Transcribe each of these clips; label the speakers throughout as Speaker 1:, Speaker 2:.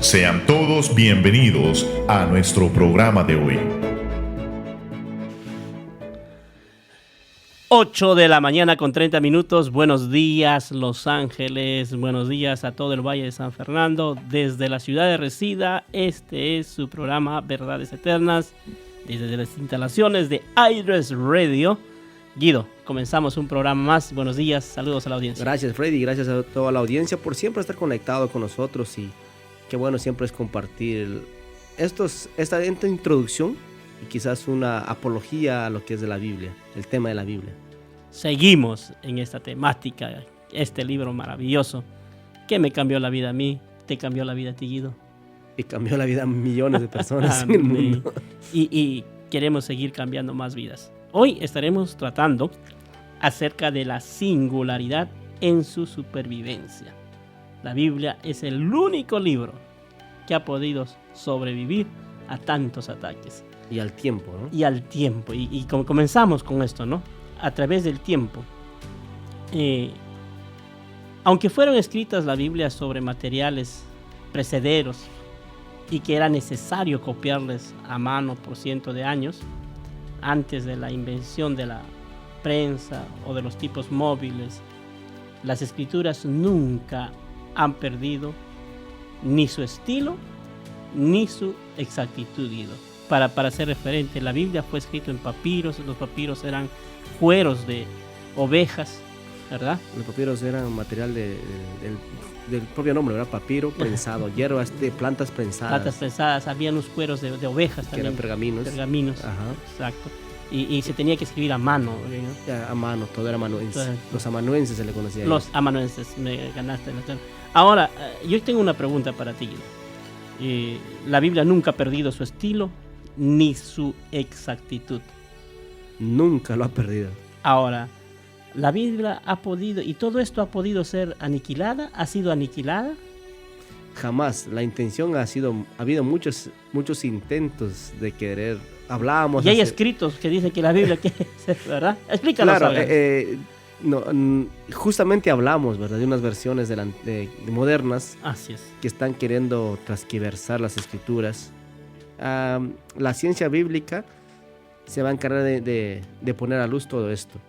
Speaker 1: Sean todos bienvenidos a nuestro programa de hoy.
Speaker 2: 8 de la mañana con 30 minutos. Buenos días, Los Ángeles. Buenos días a todo el Valle de San Fernando. Desde la ciudad de Resida, este es su programa Verdades Eternas. Desde las instalaciones de iRest Radio. Guido, comenzamos un programa más. Buenos días, saludos a la audiencia.
Speaker 3: Gracias, Freddy. Gracias a toda la audiencia por siempre estar conectado con nosotros. Y qué bueno siempre es compartir esta introducción y quizás una apología a lo que es de la Biblia, el tema de la Biblia.
Speaker 2: Seguimos en esta temática, este libro maravilloso que me cambió la vida a mí, te cambió la vida a ti, Guido.
Speaker 3: Y cambió la vida a millones de personas en el mundo.
Speaker 2: Y queremos seguir cambiando más vidas. Hoy estaremos tratando acerca de la singularidad en su supervivencia. La Biblia es el único libro que ha podido sobrevivir a tantos ataques.
Speaker 3: Y al tiempo, ¿no?
Speaker 2: Y al tiempo. Y comenzamos con esto, ¿no? A través del tiempo. Aunque fueron escritas la Biblia sobre materiales precederos y que era necesario copiarles a mano por cientos de años, antes de la invención de la prensa o de los tipos móviles, las escrituras nunca han perdido ni su estilo ni su exactitud, Guido. Para ser referente, la Biblia fue escrita en papiros. Los papiros eran cueros de ovejas, ¿verdad?
Speaker 3: Los papiros eran material del propio nombre, ¿verdad? Papiro prensado, hierbas de plantas prensadas.
Speaker 2: Plantas prensadas, había unos cueros de ovejas
Speaker 3: que
Speaker 2: también.
Speaker 3: eran pergaminos.
Speaker 2: Pergaminos,
Speaker 3: Ajá.
Speaker 2: exacto. Y se tenía que escribir a mano, ¿no?
Speaker 3: A mano, todo era amanuense. Los amanuenses se le conocía.
Speaker 2: Los amanuenses, me ganaste la terna. Ahora, yo tengo una pregunta para ti, Guido. La Biblia nunca ha perdido su estilo ni su exactitud.
Speaker 3: Nunca lo ha perdido.
Speaker 2: Ahora, la Biblia ha podido, y todo esto ha podido ser aniquilada, ha sido aniquilada.
Speaker 3: Jamás. La intención ha habido muchos intentos de querer. Hablábamos.
Speaker 2: Y hay escritos que dicen que la Biblia, ¿verdad? Explícanos.
Speaker 3: Claro, justamente hablamos, ¿verdad? De unas versiones de modernas.
Speaker 2: Así es.
Speaker 3: Que están queriendo transquiversar las escrituras. La ciencia bíblica se va a encargar de poner a luz todo esto.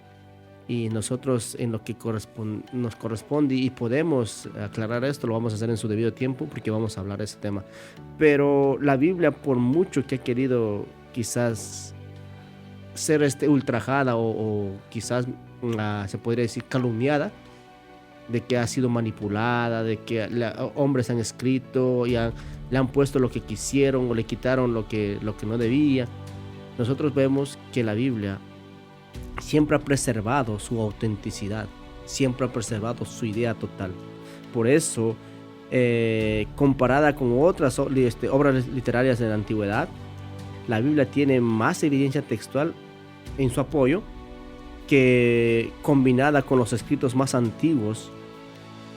Speaker 3: Y nosotros, en lo que nos corresponde y podemos aclarar esto, lo vamos a hacer en su debido tiempo, porque vamos a hablar de ese tema. Pero la Biblia, por mucho que ha querido quizás ser ultrajada o quizás se podría decir calumniada, de que ha sido manipulada, de que hombres han escrito y le han puesto lo que quisieron o le quitaron lo que no debía. Nosotros vemos que la Biblia siempre ha preservado su autenticidad, siempre ha preservado su idea total. Por eso, comparada con otras obras literarias de la antigüedad, la Biblia tiene más evidencia textual en su apoyo que combinada con los escritos más antiguos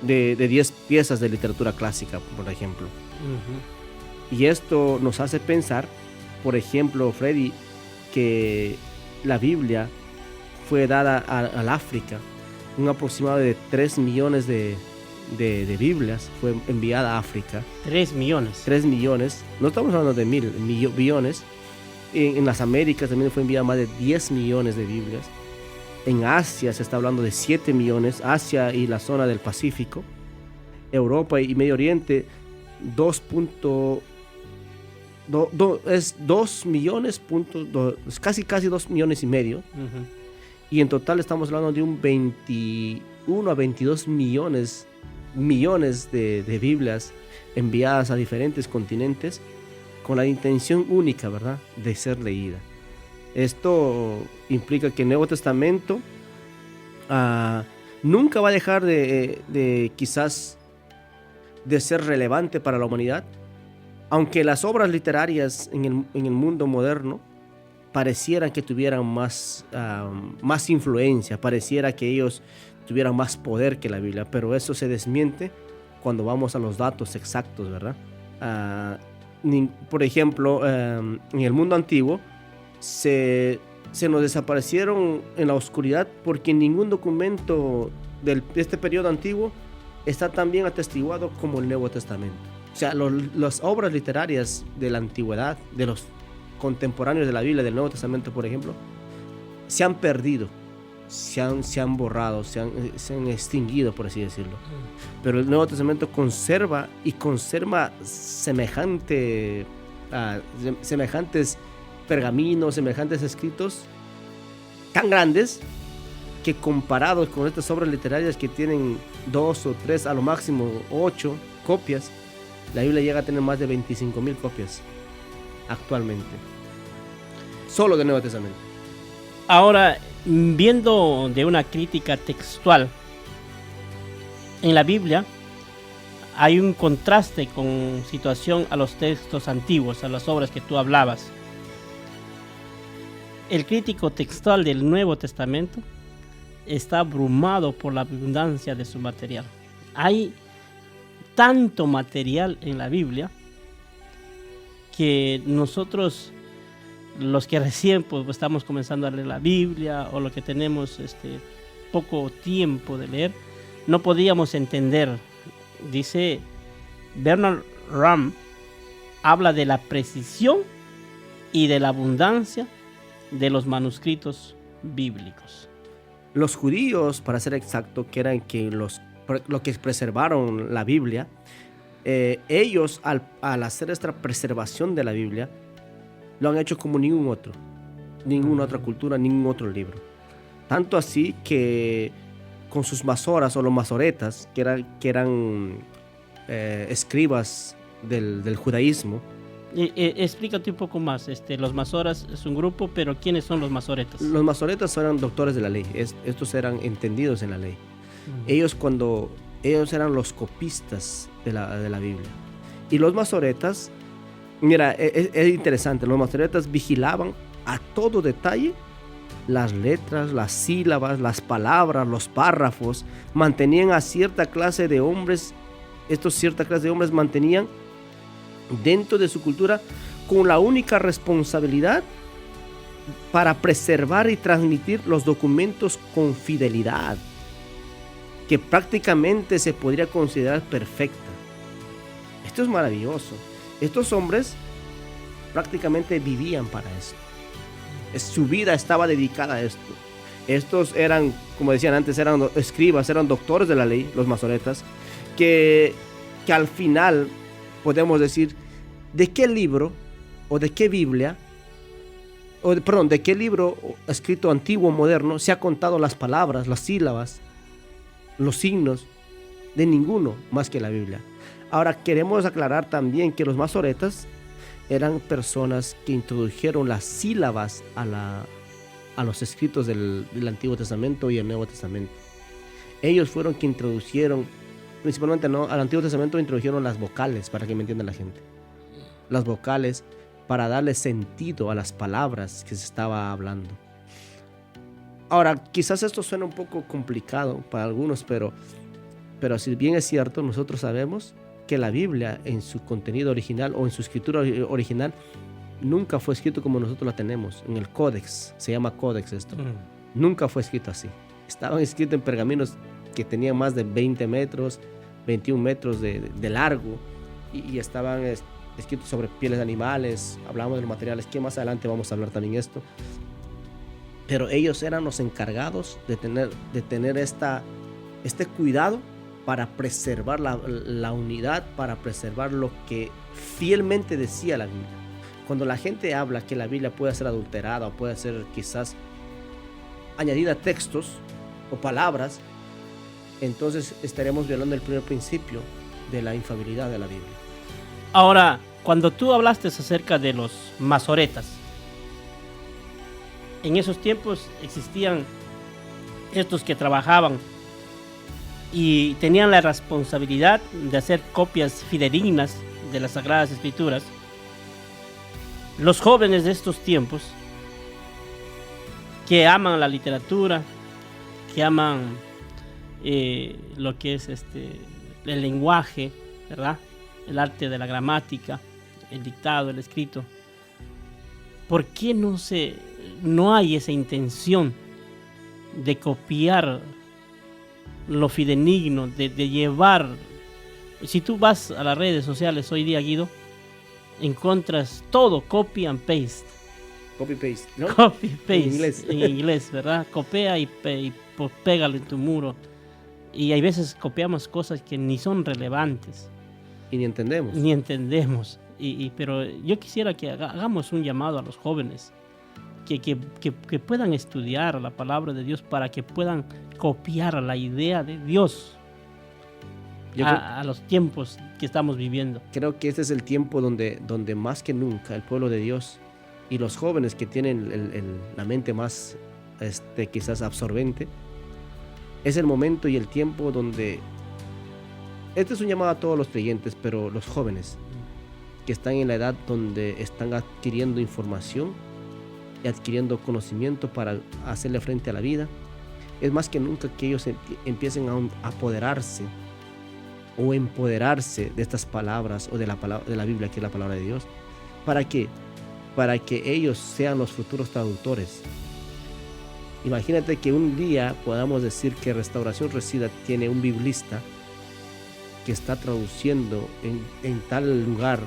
Speaker 3: de 10 piezas de literatura clásica, por ejemplo. Uh-huh. Y esto nos hace pensar, por ejemplo, Freddy, que la Biblia fue dada al África. Un aproximado de 3 millones de Biblias fue enviada a África.
Speaker 2: 3 millones.
Speaker 3: 3 millones. No estamos hablando de billones. En las Américas también fue enviada más de 10 millones de Biblias. En Asia se está hablando de 7 millones. Asia y la zona del Pacífico. Europa y Medio Oriente, 2 millones, casi 2 millones y medio. Uh-huh. Y en total estamos hablando de un 21 a 22 millones de Biblias enviadas a diferentes continentes con la intención única, ¿verdad?, de ser leída. Esto implica que el Nuevo Testamento nunca va a dejar de quizás de ser relevante para la humanidad, aunque las obras literarias en el mundo moderno parecieran que tuvieran más influencia, pareciera que ellos tuvieran más poder que la Biblia, pero eso se desmiente cuando vamos a los datos exactos, ¿verdad? Por ejemplo, en el mundo antiguo se nos desaparecieron en la oscuridad porque ningún documento de este periodo antiguo está tan bien atestiguado como el Nuevo Testamento. O sea, las obras literarias de la antigüedad, de los contemporáneos de la Biblia, del Nuevo Testamento, por ejemplo, se han perdido, se han borrado, se han extinguido, por así decirlo. Pero el Nuevo Testamento conserva semejantes pergaminos, semejantes escritos tan grandes que comparados con estas obras literarias que tienen 2 o 3, a lo máximo 8 copias, la Biblia llega a tener más de 25,000 copias actualmente, solo del Nuevo Testamento.
Speaker 2: Ahora, viendo de una crítica textual, en la Biblia hay un contraste con situación a los textos antiguos, a las obras que tú hablabas. El crítico textual del Nuevo Testamento está abrumado por la abundancia de su material. Hay tanto material en la Biblia que nosotros, los que recién pues, estamos comenzando a leer la Biblia, o los que tenemos poco tiempo de leer, no podíamos entender. Dice Bernard Ramm, habla de la precisión y de la abundancia de los manuscritos bíblicos.
Speaker 3: Los judíos, para ser exacto, que eran los que preservaron la Biblia, ellos al hacer esta preservación de la Biblia, lo han hecho como ninguna otra cultura, ningún otro libro. Tanto así que con sus masoras o los masoretas, que eran escribas del judaísmo.
Speaker 2: Explícate un poco más. Los masoras es un grupo, pero ¿quiénes son los masoretas?
Speaker 3: Los masoretas eran doctores de la ley. Estos eran entendidos en la ley. Ellos eran los copistas de la Biblia. Y los masoretas, mira, es interesante. Los masoretas vigilaban a todo detalle las letras, las sílabas, las palabras, los párrafos. Mantenían a cierta clase de hombres. Cierta clase de hombres mantenían dentro de su cultura con la única responsabilidad para preservar y transmitir los documentos con fidelidad, que prácticamente se podría considerar perfecta. Esto es maravilloso. Estos hombres prácticamente vivían para esto. Su vida estaba dedicada a esto. Estos eran, como decían antes, eran escribas, eran doctores de la ley, los masoretas, que al final podemos decir de qué libro o de qué Biblia, de qué libro escrito antiguo o moderno se ha contado las palabras, las sílabas, los signos, de ninguno más que la Biblia. Ahora queremos aclarar también que los masoretas eran personas que introdujeron las sílabas a los escritos del Antiguo Testamento y el Nuevo Testamento. Ellos fueron que introdujeron, principalmente al Antiguo Testamento, introdujeron las vocales, para que me entienda la gente. Las vocales para darle sentido a las palabras que se estaba hablando. Ahora, quizás esto suena un poco complicado para algunos, pero si bien es cierto, nosotros sabemos que la Biblia en su contenido original o en su escritura original nunca fue escrito como nosotros la tenemos, en el códex, se llama códex esto. Nunca fue escrito así. Estaban escritos en pergaminos que tenían más de 20 metros, 21 metros de largo, y estaban escritos sobre pieles de animales. Hablamos de los materiales, que más adelante vamos a hablar también esto. Pero ellos eran los encargados de tener este cuidado para preservar la unidad, para preservar lo que fielmente decía la Biblia. Cuando la gente habla que la Biblia puede ser adulterada o puede ser quizás añadida a textos o palabras, entonces estaremos violando el primer principio de la infalibilidad de la Biblia.
Speaker 2: Ahora, cuando tú hablaste acerca de los masoretas, en esos tiempos existían estos que trabajaban y tenían la responsabilidad de hacer copias fidedignas de las Sagradas Escrituras. Los jóvenes de estos tiempos, que aman la literatura, que aman lo que es el lenguaje, ¿verdad? El arte de la gramática, el dictado, el escrito. ¿Por qué no hay esa intención de copiar lo fidedigno, de llevar Si tú vas a las redes sociales hoy día, Guido, encuentras todo copy and paste.
Speaker 3: Copy-paste, ¿no?
Speaker 2: Copy-paste
Speaker 3: En inglés.
Speaker 2: en inglés, ¿verdad? Copia y pégalo en tu muro. Y hay veces copiamos cosas que ni son relevantes.
Speaker 3: Y ni entendemos.
Speaker 2: Ni entendemos. Pero yo quisiera que hagamos un llamado a los jóvenes. Que puedan estudiar la palabra de Dios para que puedan copiar la idea de Dios a los tiempos que estamos viviendo.
Speaker 3: Creo que este es el tiempo donde más que nunca el pueblo de Dios y los jóvenes que tienen la mente más quizás absorbente, es el momento y el tiempo donde, este es un llamado a todos los creyentes, pero los jóvenes que están en la edad donde están adquiriendo información y adquiriendo conocimiento para hacerle frente a la vida, es más que nunca que ellos empiecen a apoderarse o empoderarse de estas palabras o de la Biblia, que es la palabra de Dios. ¿Para qué? Para que ellos sean los futuros traductores. Imagínate que un día podamos decir que Restauración Resida tiene un biblista que está traduciendo en tal lugar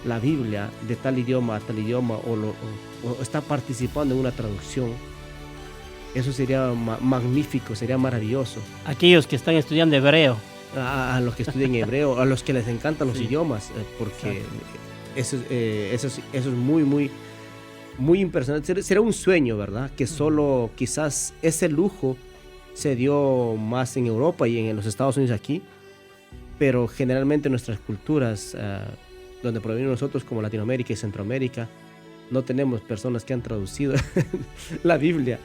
Speaker 3: la Biblia de tal idioma a tal idioma, o está participando en una traducción. Eso sería magnífico, sería maravilloso.
Speaker 2: Aquellos que están estudiando hebreo.
Speaker 3: A los que estudian hebreo, a los que les encantan los idiomas, porque eso es muy, muy, muy impresionante. Será un sueño, ¿verdad? Que solo quizás ese lujo se dio más en Europa y en los Estados Unidos aquí, pero generalmente nuestras culturas, donde provenimos nosotros como Latinoamérica y Centroamérica, no tenemos personas que han traducido la Biblia,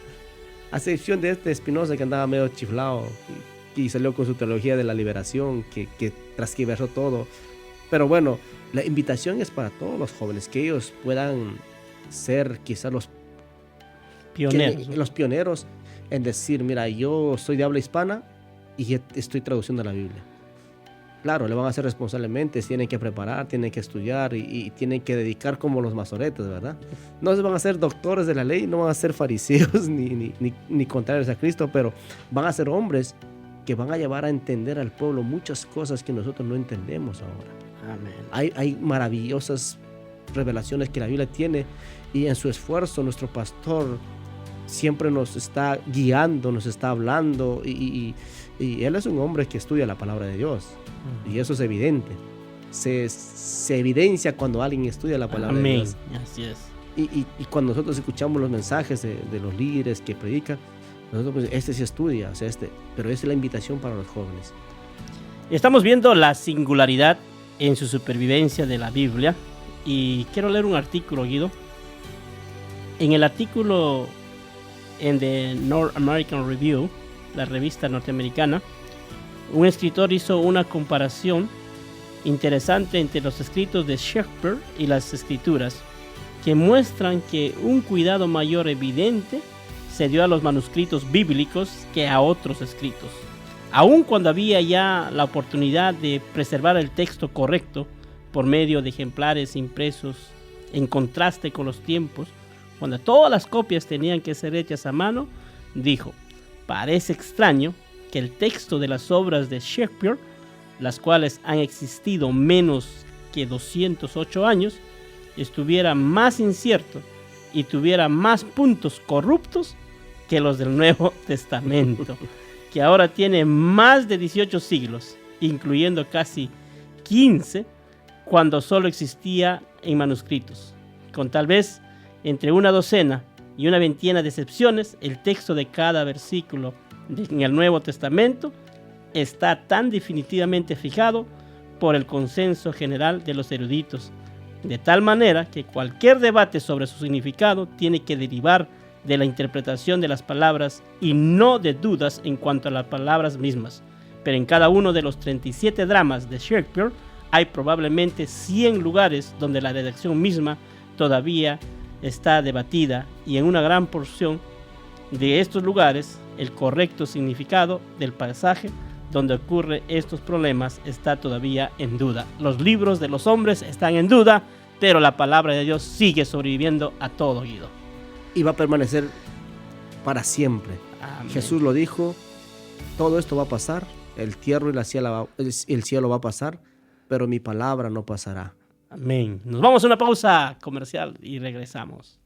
Speaker 3: a excepción de Spinoza, que andaba medio chiflado y salió con su teología de la liberación, que transgiversó todo. Pero bueno, la invitación es para todos los jóvenes, que ellos puedan ser quizás los pioneros en decir, mira, yo soy de habla hispana y estoy traduciendo la Biblia. Claro, le van a hacer responsablemente, tienen que preparar, tienen que estudiar y tienen que dedicar como los masoretes, ¿verdad? No se van a ser doctores de la ley, no van a ser fariseos ni contrarios a Cristo, pero van a ser hombres que van a llevar a entender al pueblo muchas cosas que nosotros no entendemos ahora.
Speaker 2: Amén.
Speaker 3: Hay maravillosas revelaciones que la Biblia tiene, y en su esfuerzo nuestro pastor siempre nos está guiando, nos está hablando, y él es un hombre que estudia la palabra de Dios, y eso es evidente. Se evidencia cuando alguien estudia la palabra de Dios.
Speaker 2: Así es.
Speaker 3: Y cuando nosotros escuchamos los mensajes de los líderes que predican, nosotros pues, sí estudia, o sea, pero esa es la invitación para los jóvenes.
Speaker 2: Estamos viendo la singularidad en su supervivencia de la Biblia, y quiero leer un artículo, Guido. En el artículo en The North American Review, la revista norteamericana, un escritor hizo una comparación interesante entre los escritos de Shakespeare y las escrituras, que muestran que un cuidado mayor evidente se dio a los manuscritos bíblicos que a otros escritos. Aun cuando había ya la oportunidad de preservar el texto correcto por medio de ejemplares impresos en contraste con los tiempos, cuando todas las copias tenían que ser hechas a mano, dijo: parece extraño que el texto de las obras de Shakespeare, las cuales han existido menos que 208 años, estuviera más incierto y tuviera más puntos corruptos que los del Nuevo Testamento, que ahora tiene más de 18 siglos, incluyendo casi 15 cuando solo existía en manuscritos. Con tal vez entre una docena y una veintena de excepciones, el texto de cada versículo en el Nuevo Testamento está tan definitivamente fijado por el consenso general de los eruditos, de tal manera que cualquier debate sobre su significado tiene que derivar de la interpretación de las palabras y no de dudas en cuanto a las palabras mismas. Pero en cada uno de los 37 dramas de Shakespeare hay probablemente 100 lugares donde la redacción misma todavía está debatida, y en una gran porción de estos lugares el correcto significado del pasaje donde ocurren estos problemas está todavía en duda. Los libros de los hombres están en duda, pero la palabra de Dios sigue sobreviviendo a todo, Guido.
Speaker 3: Y va a permanecer para siempre.
Speaker 2: Amén.
Speaker 3: Jesús lo dijo, todo esto va a pasar, El tierra y el cielo va a pasar, pero mi palabra no pasará.
Speaker 2: Amén. Nos vamos a una pausa comercial y regresamos.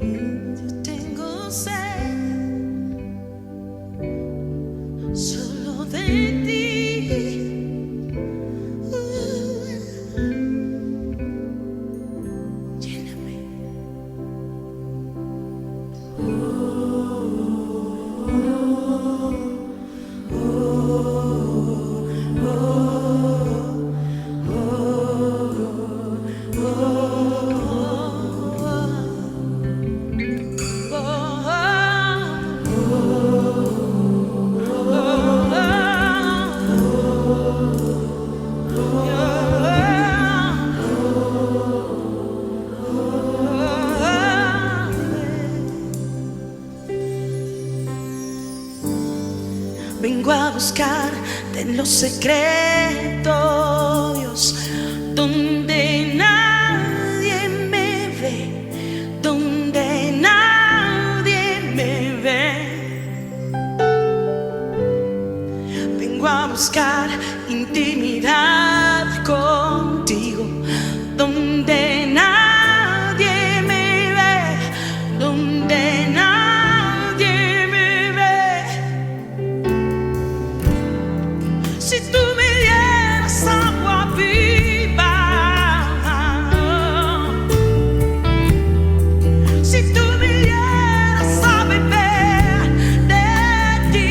Speaker 4: Yo tengo sed solo de ti. Lléname. Vengo a buscarte en los secretos, Dios, donde nadie me ve, donde nadie me ve. Vengo a buscar intimidad contigo, donde nadie me ve, donde nadie me ve. Si tú me dieras agua viva, si tú me dieras a beber de ti,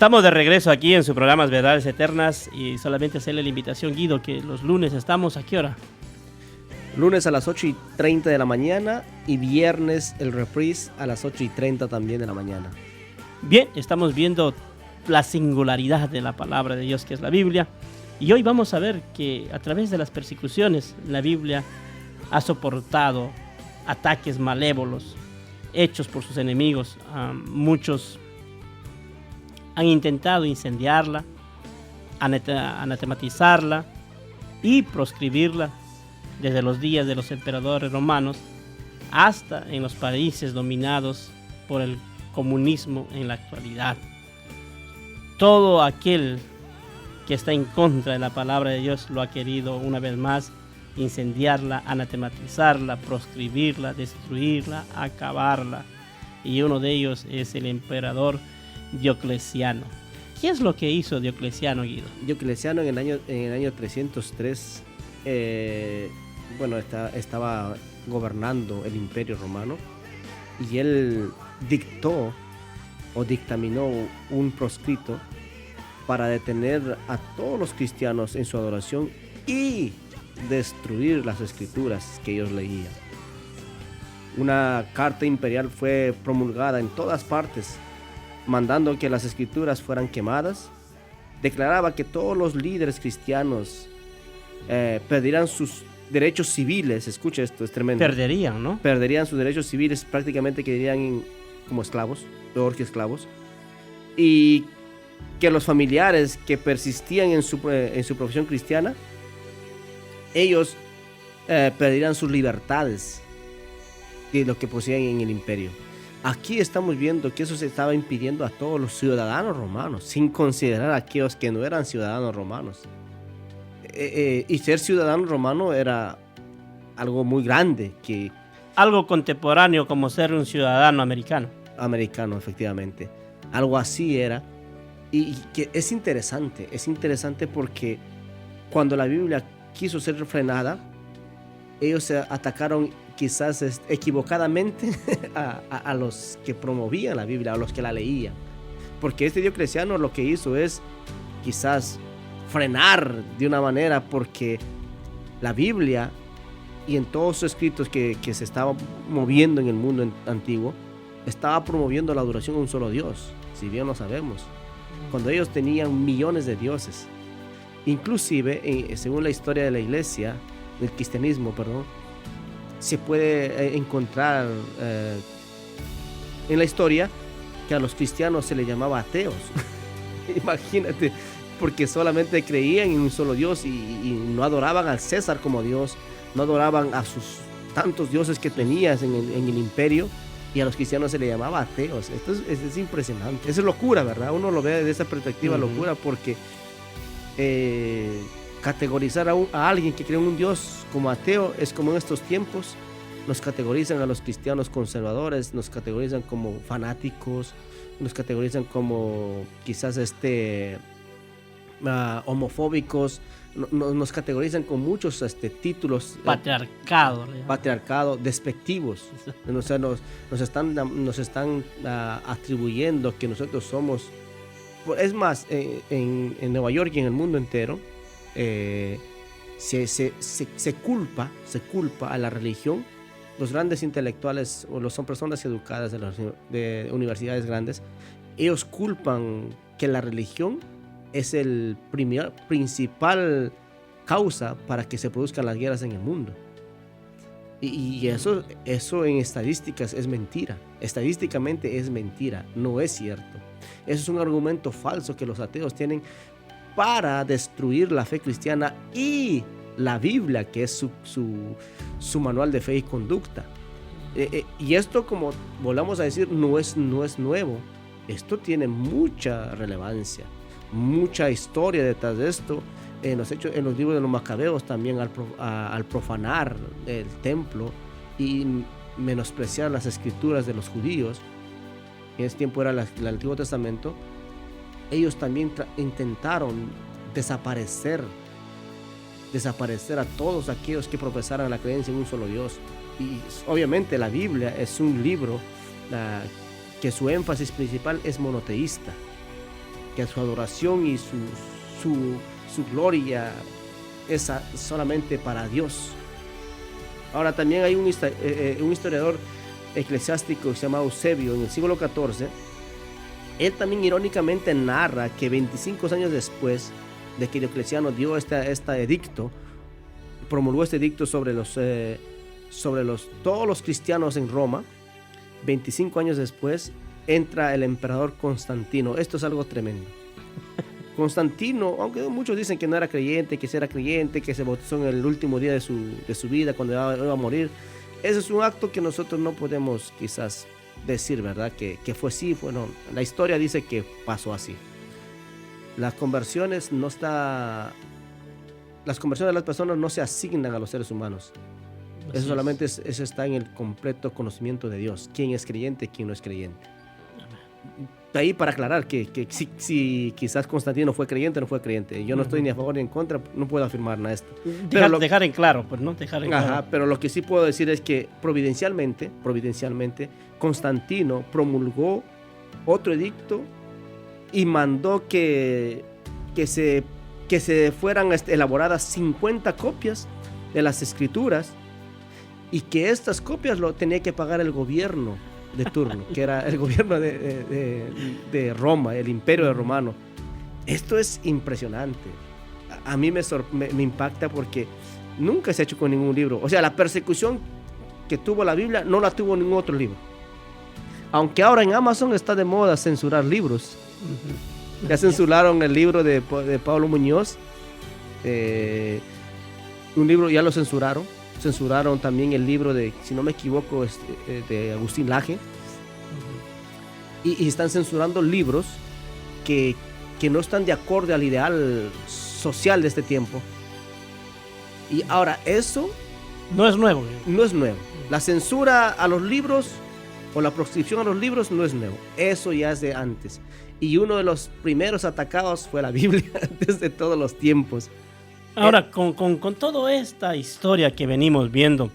Speaker 2: Estamos de regreso aquí en su programa Verdades Eternas y solamente hacerle la invitación, Guido, que los lunes estamos ¿a qué hora?
Speaker 3: Lunes a las 8:30 de la mañana y viernes el reprise a las 8:30 también de la mañana.
Speaker 2: Bien, estamos viendo la singularidad de la palabra de Dios que es la Biblia y hoy vamos a ver que a través de las persecuciones la Biblia ha soportado ataques malévolos hechos por sus enemigos. Muchos han intentado incendiarla, anatematizarla y proscribirla desde los días de los emperadores romanos hasta en los países dominados por el comunismo en la actualidad. Todo aquel que está en contra de la palabra de Dios lo ha querido una vez más incendiarla, anatematizarla, proscribirla, destruirla, acabarla. Y uno de ellos es el emperador Diocleciano. ¿Qué es lo que hizo Diocleciano, Guido?
Speaker 3: Diocleciano en el año 303, estaba gobernando el Imperio Romano y él dictó o dictaminó un proscrito para detener a todos los cristianos en su adoración y destruir las escrituras que ellos leían. Una carta imperial fue promulgada en todas partes, mandando que las escrituras fueran quemadas. Declaraba que todos los líderes cristianos perderían sus derechos civiles. Escucha esto, es tremendo.
Speaker 2: Perderían, ¿no?
Speaker 3: Perderían sus derechos civiles, prácticamente quedarían como esclavos, peor que esclavos. Y que los familiares que persistían en su profesión cristiana, ellos perderían sus libertades de lo que poseían en el imperio. Aquí estamos viendo que eso se estaba impidiendo a todos los ciudadanos romanos, sin considerar a aquellos que no eran ciudadanos romanos. Y ser ciudadano romano era algo muy grande.
Speaker 2: Algo contemporáneo como ser un ciudadano americano.
Speaker 3: Americano, efectivamente. Algo así era. Y que es interesante porque cuando la Biblia quiso ser frenada, ellos se atacaron quizás equivocadamente a los que promovían la Biblia, a los que la leían. Porque este Diocleciano lo que hizo es quizás frenar de una manera, porque la Biblia y en todos sus escritos que se estaba moviendo en el mundo antiguo, estaba promoviendo la adoración a un solo Dios, si bien lo sabemos. Cuando ellos tenían millones de dioses. Inclusive, según la historia de la iglesia, del cristianismo, se puede encontrar en la historia que a los cristianos se les llamaba ateos. Imagínate, porque solamente creían en un solo Dios y no adoraban al César como Dios, no adoraban a sus tantos dioses que tenías en el imperio, y a los cristianos se les llamaba ateos. Esto es impresionante, es locura, ¿verdad? Uno lo ve desde esa perspectiva, locura, porque categorizar a alguien que cree en un Dios como ateo es como en estos tiempos nos categorizan a los cristianos conservadores, nos categorizan como fanáticos, nos categorizan como quizás homofóbicos, nos categorizan con muchos títulos. Patriarcado, despectivos. O sea, nos están atribuyendo que nosotros somos. Es más, en Nueva York y en el mundo entero se culpa a la religión. Los grandes intelectuales son personas educadas de universidades grandes. Ellos culpan que la religión es el principal causa para que se produzcan las guerras en el mundo. Y eso en estadísticas es mentira. Estadísticamente es mentira, no es cierto. Eso es un argumento falso que los ateos tienen para destruir la fe cristiana y la Biblia, que es su manual de fe y conducta. Y esto, como volvamos a decir, no es nuevo. Esto tiene mucha relevancia, mucha historia detrás de esto. En los libros de los Macabeos también, al profanar el templo y menospreciar las escrituras de los judíos, en ese tiempo era el Antiguo Testamento, ellos también intentaron desaparecer a todos aquellos que profesaran la creencia en un solo Dios. Y obviamente la Biblia es un libro que su énfasis principal es monoteísta. que su adoración y su gloria es solamente para Dios. Ahora también hay un historiador eclesiástico que se llama Eusebio en el siglo XIV. Él también irónicamente narra que 25 años después de que Diocleciano dio este edicto, promulgó este edicto sobre todos los cristianos en Roma, 25 años después entra el emperador Constantino. Esto es algo tremendo. Constantino, aunque muchos dicen que no era creyente, que sí era creyente, que se bautizó en el último día de su vida cuando iba a morir, ese es un acto que nosotros no podemos quizás decir, ¿verdad? Que fue sí, fue no. La historia dice que pasó así. Las conversiones de las personas no se asignan a los seres humanos. Eso solamente eso está en el completo conocimiento de Dios. Quién es creyente, quién no es creyente. Ahí para aclarar que si quizás Constantino fue creyente o no fue creyente. Yo no estoy ni a favor ni en contra, no puedo afirmar nada de esto.
Speaker 2: Dejar en claro, pues, ¿no? Dejar en claro.
Speaker 3: Pero lo que sí puedo decir es que providencialmente, Constantino promulgó otro edicto y mandó que se fueran elaboradas 50 copias de las escrituras y que estas copias lo tenía que pagar el gobierno de turno, que era el gobierno de Roma, el imperio romano. Esto es impresionante. A mí me impacta porque nunca se ha hecho con ningún libro. O sea, la persecución que tuvo la Biblia no la tuvo ningún otro libro. Aunque ahora en Amazon está de moda censurar libros. Ya censuraron el libro de Pablo Muñoz. Un libro ya lo censuraron. Censuraron también el libro de, si no me equivoco, de Agustín Laje. Y están censurando libros que no están de acuerdo al ideal social de este tiempo. Y ahora, eso
Speaker 2: no es nuevo.
Speaker 3: No es nuevo. La censura a los libros o la proscripción a los libros no es nuevo. Eso ya es de antes. Y uno de los primeros atacados fue la Biblia desde todos los tiempos.
Speaker 2: Ahora, con toda esta historia que venimos viendo,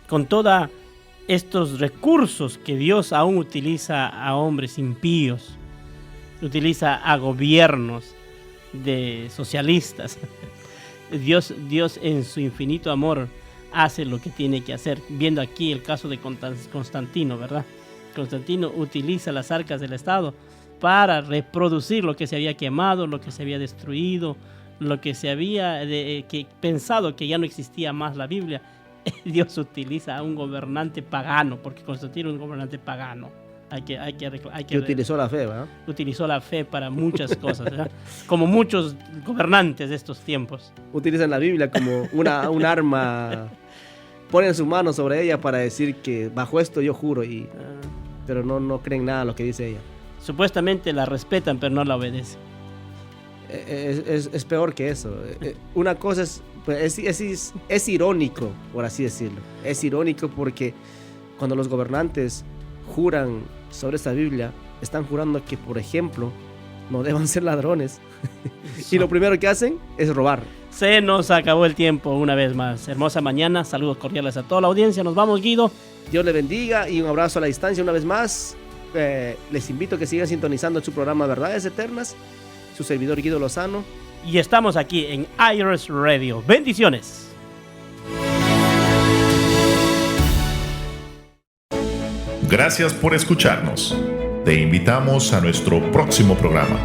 Speaker 2: con todos estos recursos que Dios aún utiliza a hombres impíos, utiliza a gobiernos de socialistas, Dios en su infinito amor hace lo que tiene que hacer. Viendo aquí el caso de Constantino, ¿verdad? Constantino utiliza las arcas del Estado para reproducir lo que se había quemado, lo que se había destruido, lo que se había pensado que ya no existía más la Biblia. Dios utiliza a un gobernante pagano, porque Constantino es un gobernante pagano. Que
Speaker 3: utilizó la fe, ¿verdad?
Speaker 2: Utilizó la fe para muchas cosas, ¿verdad? Como muchos gobernantes de estos tiempos.
Speaker 3: Utilizan la Biblia como un arma, ponen su mano sobre ella para decir que bajo esto yo juro, pero no creen nada lo que dice ella.
Speaker 2: Supuestamente la respetan, pero no la obedecen.
Speaker 3: Es peor que eso. Una cosa es irónico, por así decirlo. Es irónico porque cuando los gobernantes juran sobre esta Biblia, están jurando que, por ejemplo, no deban ser ladrones. Y lo primero que hacen es robar.
Speaker 2: Se nos acabó el tiempo una vez más. Hermosa mañana, saludos cordiales a toda la audiencia. Nos vamos, Guido.
Speaker 3: Dios le bendiga y un abrazo a la distancia una vez más. Les invito a que sigan sintonizando su programa Verdades Eternas. Su servidor Guido Lozano.
Speaker 2: Y estamos aquí en iRest Radio. Bendiciones.
Speaker 1: Gracias por escucharnos. Te invitamos a nuestro próximo programa.